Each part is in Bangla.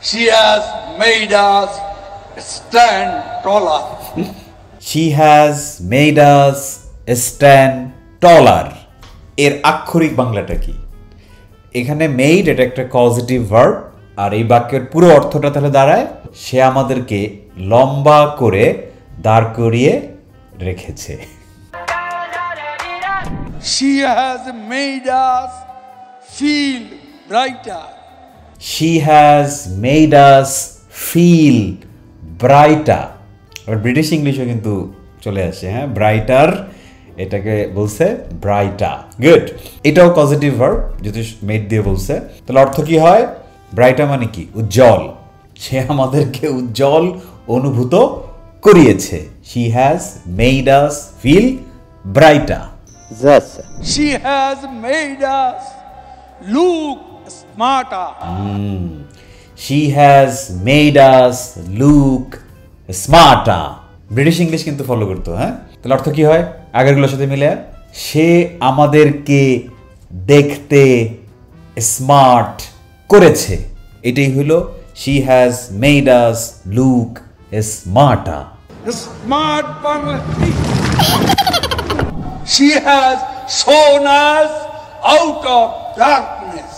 She has made us stand taller. She has made us stand taller. এর আক্ষরিক বাংলাটা কি? এখানে মেড এটা একটা কজিটিভ ভার্ব, আর এই বাক্যের পুরো অর্থটা তাহলে দাঁড়ায় সে আমাদেরকে লম্বা করে দাঁড় করিয়ে রেখেছে। She has made us feel brighter. She has made us feel brighter. R British ইংলিশও কিন্তু চলে আসে, হ্যাঁ, ব্রাইটার এটাকে বলছে ব্রাইটা। গুড, এটাও পজিটিভ ভার্ব, যদি মেড দিয়ে বলছে, তাহলে অর্থ কি হয়? ব্রাইটা মানে কি? উজ্জ্বল। সে আমাদেরকে উজ্জ্বল অনুভূত করিয়েছে। She has made us feel brighter. She has made us look smarter. She has made us look smarter. British English কিন্তু ফলো করতো, হ্যাঁ। তাহলে অর্থ কি হয় আগেরগুলোর সাথে মিলে? সে আমাদেরকে দেখতে স্মার্ট করেছে। এটাই হলো she has made us look smarter. Smart Bangladesh. She has shown us out of darkness.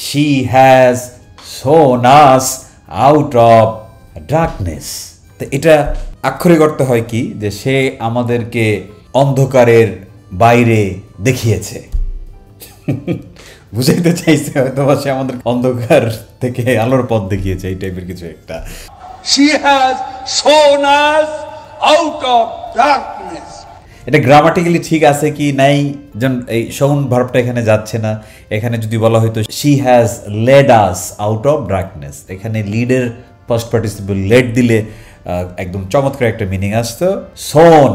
She has shown us out of darkness. তো এটা আক্ষরিক অর্থ হয় কি? যে সে আমাদেরকে অন্ধকারের বাইরে দেখিয়েছে। বুঝাইতে চাইছে হয়তো সে আমাদের অন্ধকার থেকে আলোর পথ দেখিয়েছে, এই টাইপের কিছু একটা। She has shown us out of darkness. এটা গ্রামাটিক্যালি ঠিক আছে কি নাই, যেমন এই shown ভার্বটা এখানে যাচ্ছে না। এখানে যদি বলা হয়তো she has led us out of darkness, এখানে লিডের ফার্স্ট পার্টিসিপল লেড দিলে একদম চমৎকার একটা মিনিং আসতো। shown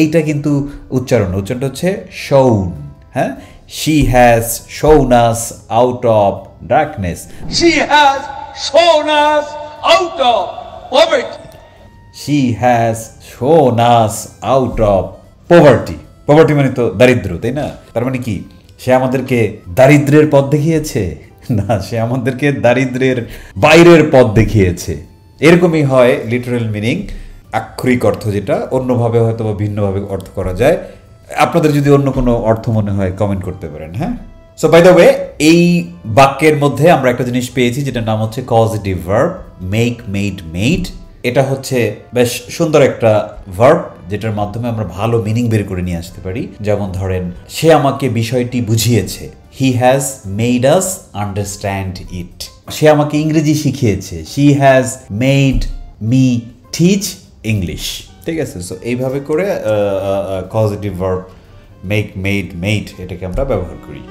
এইটা কিন্তু উচ্চারণটা হচ্ছে shown, হ্যাঁ। She has shown us out of darkness. She has shown us out of poverty. She has shown us out of poverty. Poverty মানে তো দারিদ্র, তাই না? তার মানে কি সে আমাদেরকে দারিদ্রের পথ দেখিয়েছে? না, সে আমাদেরকে দারিদ্রের বাইরের পথ দেখিয়েছে। এরকমই হয় লিটারাল মিনিং, আক্ষরিক অর্থ, যেটা অন্যভাবে হয়তো বা ভিন্নভাবে অর্থ করা যায়। আপনাদের যদি অন্য কোনো অর্থ মনে হয় কমেন্ট করতে পারেন, হ্যাঁ। সো বাই দ্য ওয়ে, এই বাক্যের মধ্যে আমরা একটা জিনিস পেয়েছি যেটার নাম হচ্ছে causative verb, make, made, made. এটা হচ্ছে বেশ সুন্দর একটা ভার্ব যেটার মাধ্যমে আমরা ভালো মিনিং বের করে নিয়ে আসতে পারি। যেমন ধরেন, সে আমাকে বিষয়টি বুঝিয়েছে। He has made us understand it. সে আমাকে ইংরেজি শিখিয়েছে। She has made me teach English. ঠিক আছে, সো এইভাবে করে positive verb make, made, made এটাকে আমরা ব্যবহার করি।